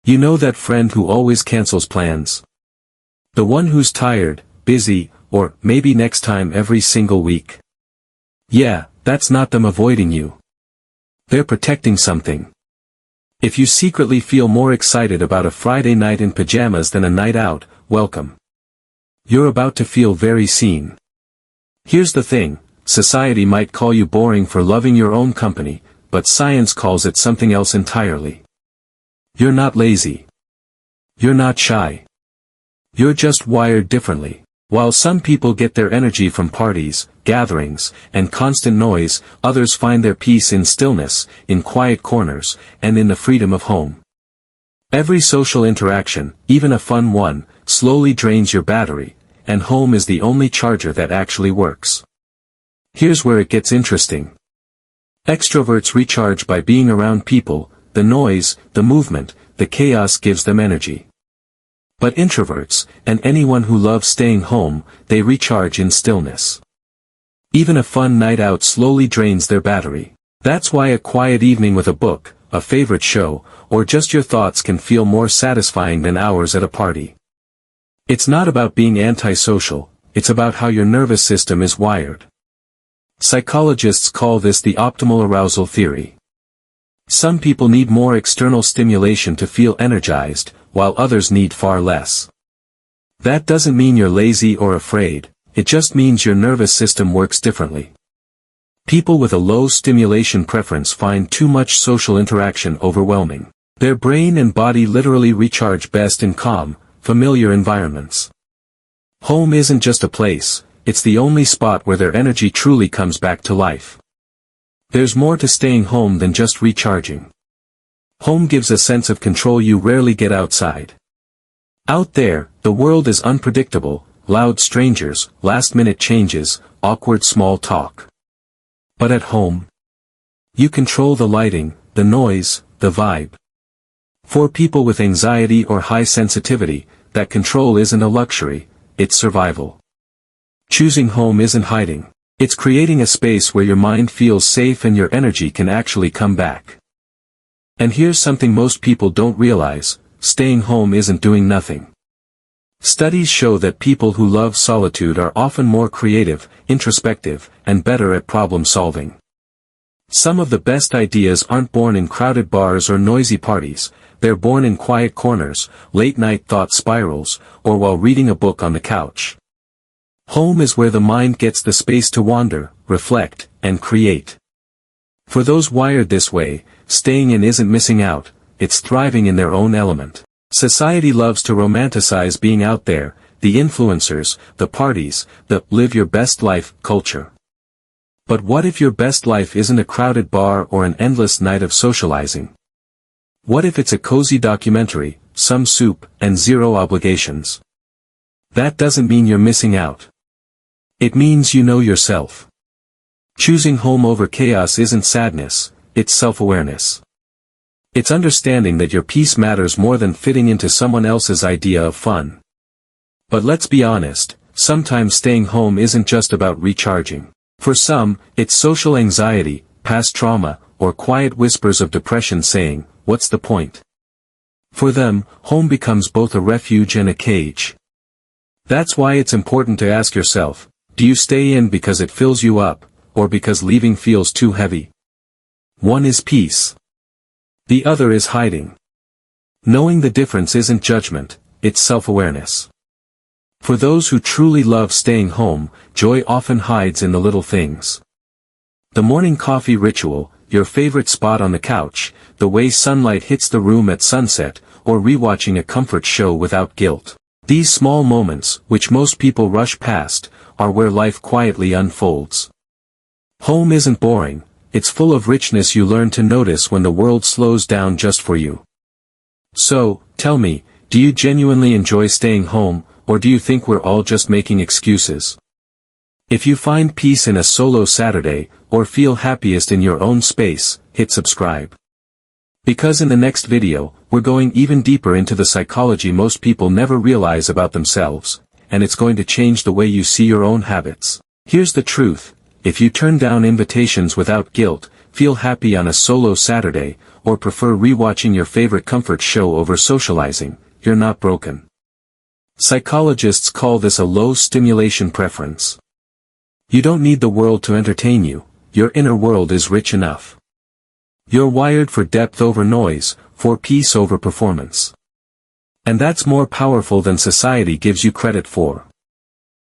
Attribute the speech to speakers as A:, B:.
A: You know that friend who always cancels plans? The one who's tired, busy, or maybe next time every single week. Yeah, that's not them avoiding you. They're protecting something. If you secretly feel more excited about a Friday night in pajamas than a night out, welcome. You're about to feel very seen. Here's the thing, society might call you boring for loving your own company, but science calls it something else entirely. You're not lazy. You're not shy. You're just wired differently. While some people get their energy from parties, gatherings, and constant noise, others find their peace in stillness, in quiet corners, and in the freedom of home. Every social interaction, even a fun one, slowly drains your battery, and home is the only charger that actually works. Here's where it gets interesting. Extroverts recharge by being around people, the noise, the movement, the chaos gives them energy. But introverts, and anyone who loves staying home, they recharge in stillness. Even a fun night out slowly drains their battery. That's why a quiet evening with a book, a favorite show, or just your thoughts can feel more satisfying than hours at a party. It's not about being antisocial, it's about how your nervous system is wired. Psychologists call this the optimal arousal theory. Some people need more external stimulation to feel energized, while others need far less. That doesn't mean you're lazy or afraid, it just means your nervous system works differently. People with a low stimulation preference find too much social interaction overwhelming. Their brain and body literally recharge best in calm, familiar environments. Home isn't just a place, it's the only spot where their energy truly comes back to life. There's more to staying home than just recharging. Home gives a sense of control you rarely get outside. Out there, the world is unpredictable, loud strangers, last-minute changes, awkward small talk. But at home, you control the lighting, the noise, the vibe. For people with anxiety or high sensitivity, that control isn't a luxury, it's survival. Choosing home isn't hiding. It's creating a space where your mind feels safe and your energy can actually come back. And here's something most people don't realize, staying home isn't doing nothing. Studies show that people who love solitude are often more creative, introspective, and better at problem solving. Some of the best ideas aren't born in crowded bars or noisy parties, they're born in quiet corners, late-night thought spirals, or while reading a book on the couch. Home is where the mind gets the space to wander, reflect, and create. For those wired this way, staying in isn't missing out, it's thriving in their own element. Society loves to romanticize being out there, the influencers, the parties, the live your best life culture. But what if your best life isn't a crowded bar or an endless night of socializing? What if it's a cozy documentary, some soup, and zero obligations? That doesn't mean you're missing out. It means you know yourself. Choosing home over chaos isn't sadness, it's self-awareness. It's understanding that your peace matters more than fitting into someone else's idea of fun. But let's be honest, sometimes staying home isn't just about recharging. For some, it's social anxiety, past trauma, or quiet whispers of depression saying, "What's the point?" For them, home becomes both a refuge and a cage. That's why it's important to ask yourself, do you stay in because it fills you up, or because leaving feels too heavy? One is peace. The other is hiding. Knowing the difference isn't judgment, it's self-awareness. For those who truly love staying home, joy often hides in the little things. The morning coffee ritual, your favorite spot on the couch, the way sunlight hits the room at sunset, or rewatching a comfort show without guilt. These small moments, which most people rush past, are where life quietly unfolds. Home isn't boring, it's full of richness you learn to notice when the world slows down just for you. So, tell me, do you genuinely enjoy staying home, or do you think we're all just making excuses? If you find peace in a solo Saturday, or feel happiest in your own space, hit subscribe. Because in the next video, we're going even deeper into the psychology most people never realize about themselves, and it's going to change the way you see your own habits. Here's the truth, if you turn down invitations without guilt, feel happy on a solo Saturday, or prefer rewatching your favorite comfort show over socializing, you're not broken. Psychologists call this a low-stimulation preference. You don't need the world to entertain you, your inner world is rich enough. You're wired for depth over noise, for peace over performance. And that's more powerful than society gives you credit for.